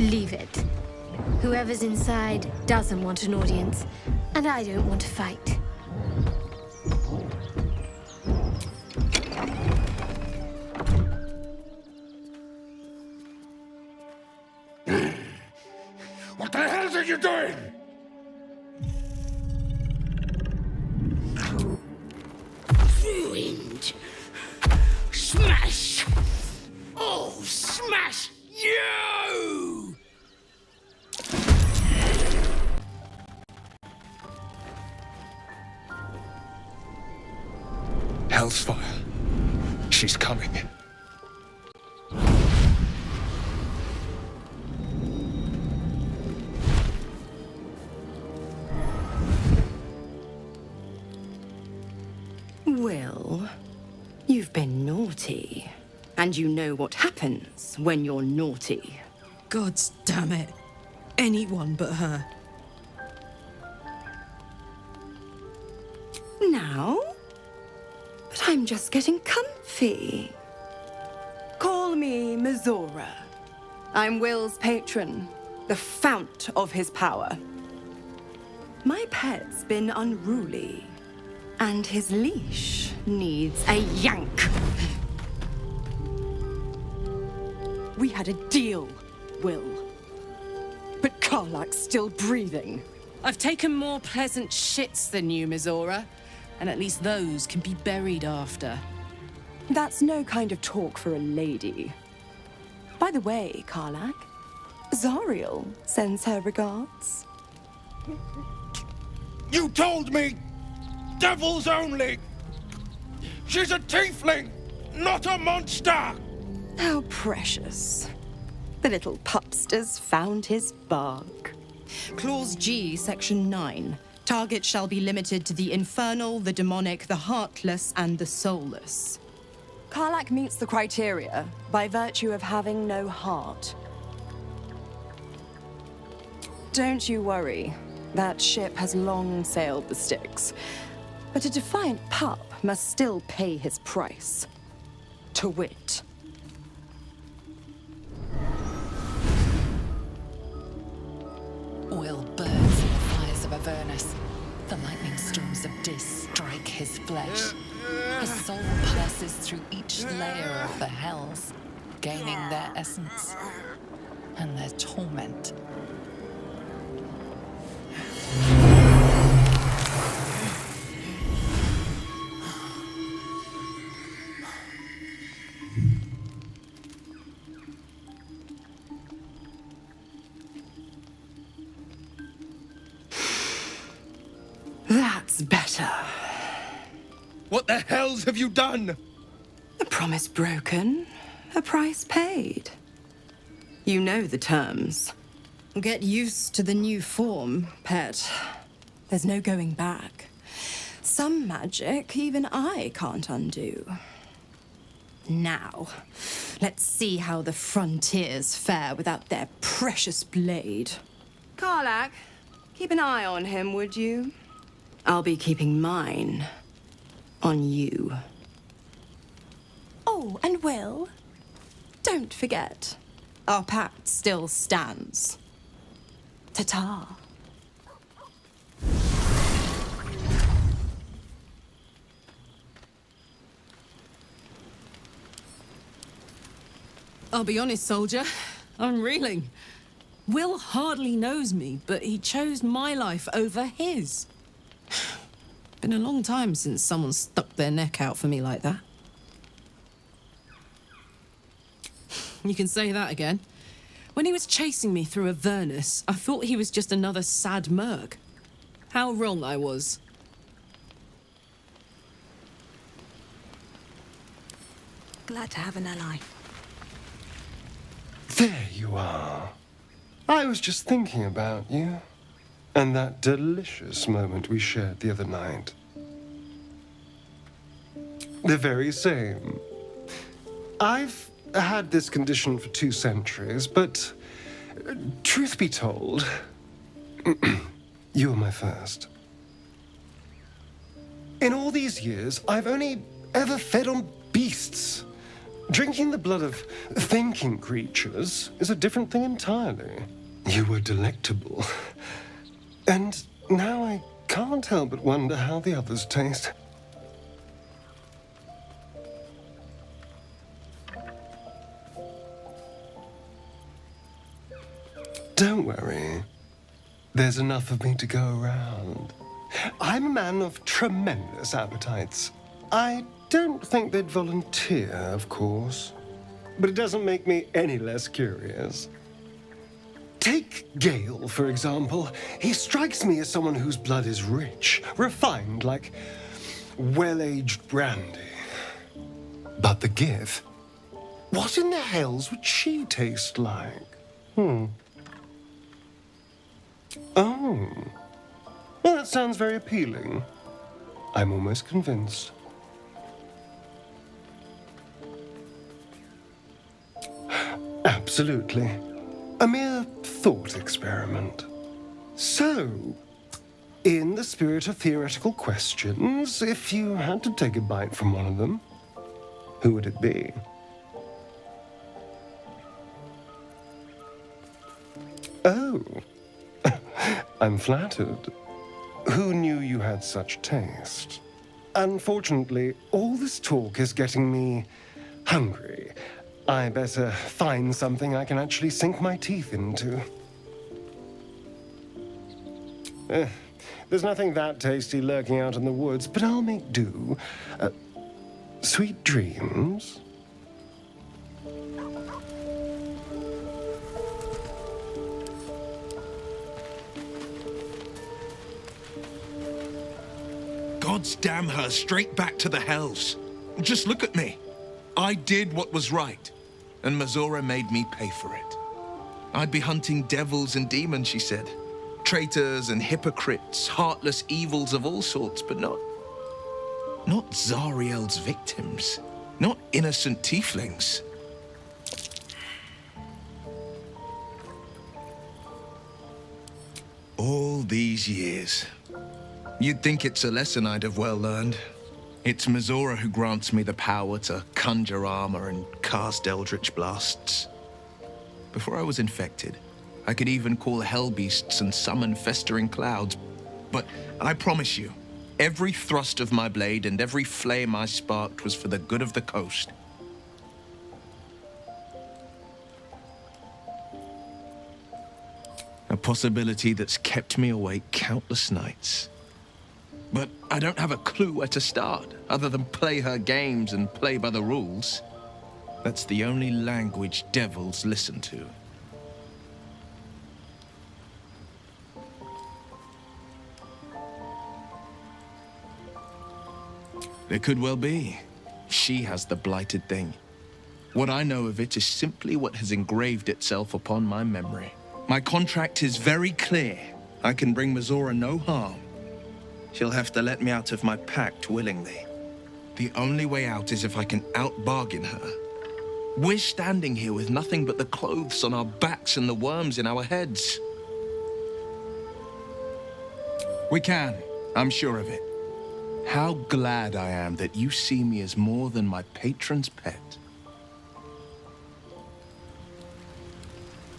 Leave it. Whoever's inside doesn't want an audience, and I don't want to fight. What the hell are you doing? Ruined. Smash! Oh, smash you! Hellsfire. She's coming. Will, you've been naughty. And you know what happens when you're naughty. Gods damn it. Anyone but her. Now? But I'm just getting comfy. Call me Mizora. I'm Will's patron, the fount of his power. My pet's been unruly, and his leash needs a yank. We had a deal, Will. But Karlach's still breathing. I've taken more pleasant shits than you, Mizora. And at least those can be buried after. That's no kind of talk for a lady. By the way, Karlach, Zariel sends her regards. You told me! Devils only! She's a tiefling, not a monster! How precious. The little pupster's found his bark. Clause G, Section 9. Target shall be limited to the infernal, the demonic, the heartless, and the soulless. Karlach meets the criteria by virtue of having no heart. Don't you worry. That ship has long sailed the Styx. But a defiant pup must still pay his price. To wit, Will burns in the fires of Avernus. The lightning storms of Dis strike his flesh. His soul passes through each layer of the hells, gaining their essence and their torment. that's better. What the hells have you done? A promise broken, a price paid. You know the terms. Get used to the new form, pet. There's no going back. Some magic even I can't undo. Now, let's see how the frontiers fare without their precious blade. Karlach, keep an eye on him, would you? I'll be keeping mine on you. Oh, and Will, don't forget, Our pact still stands. ta-ta. I'll be honest, soldier. I'm reeling. Will hardly knows me, but he chose my life over his. Been a long time since someone stuck their neck out for me like that. You can say that again. When he was chasing me through Avernus, I thought he was just another sad merc. How wrong I was. Glad to have an ally. There you are. I was just thinking about you. And that delicious moment we shared the other night. The very same. I've had this condition for 2 centuries, but truth be told, you were my first. In all these years, I've only ever fed on beasts. Drinking the blood of thinking creatures is a different thing entirely. You were delectable. And now I can't help but wonder how the others taste. Don't worry. There's enough of me to go around. I'm a man of tremendous appetites. I don't think they'd volunteer, of course. But it doesn't make me any less curious. Take Gale, for example. He strikes me as someone whose blood is rich, refined, like well-aged brandy. But the Gith? What in the hells would she taste like? Oh. Well, that sounds very appealing. I'm almost convinced. Absolutely. A mere thought experiment. So, in the spirit of theoretical questions, if you had to take a bite from one of them, who would it be? Oh. I'm flattered. Who knew you had such taste? Unfortunately, all this talk is getting me hungry. I better find something I can actually sink my teeth into. There's nothing that tasty lurking out in the woods, but I'll make do. Sweet dreams. Gods damn her, straight back to the hells. Just look at me. I did what was right, and Mizora made me pay for it. I'd be hunting devils and demons, she said. Traitors and hypocrites, heartless evils of all sorts, but not Zariel's victims. Not innocent tieflings. All these years. You'd think it's a lesson I'd have well learned. It's Mizora who grants me the power to conjure armor and cast eldritch blasts. Before I was infected, I could even call hell beasts and summon festering clouds. But I promise you, every thrust of my blade and every flame I sparked was for the good of the coast. A possibility that's kept me awake countless nights. But I don't have a clue where to start, other than play her games and play by the rules. That's the only language devils listen to. It could well be. She has the blighted thing. What I know of it is simply what has engraved itself upon my memory. My contract is very clear. I can bring Mizora no harm. She'll have to let me out of my pact willingly. The only way out is if I can out-bargain her. We're standing here with nothing but the clothes on our backs and the worms in our heads. We can, I'm sure of it. How glad I am that you see me as more than my patron's pet.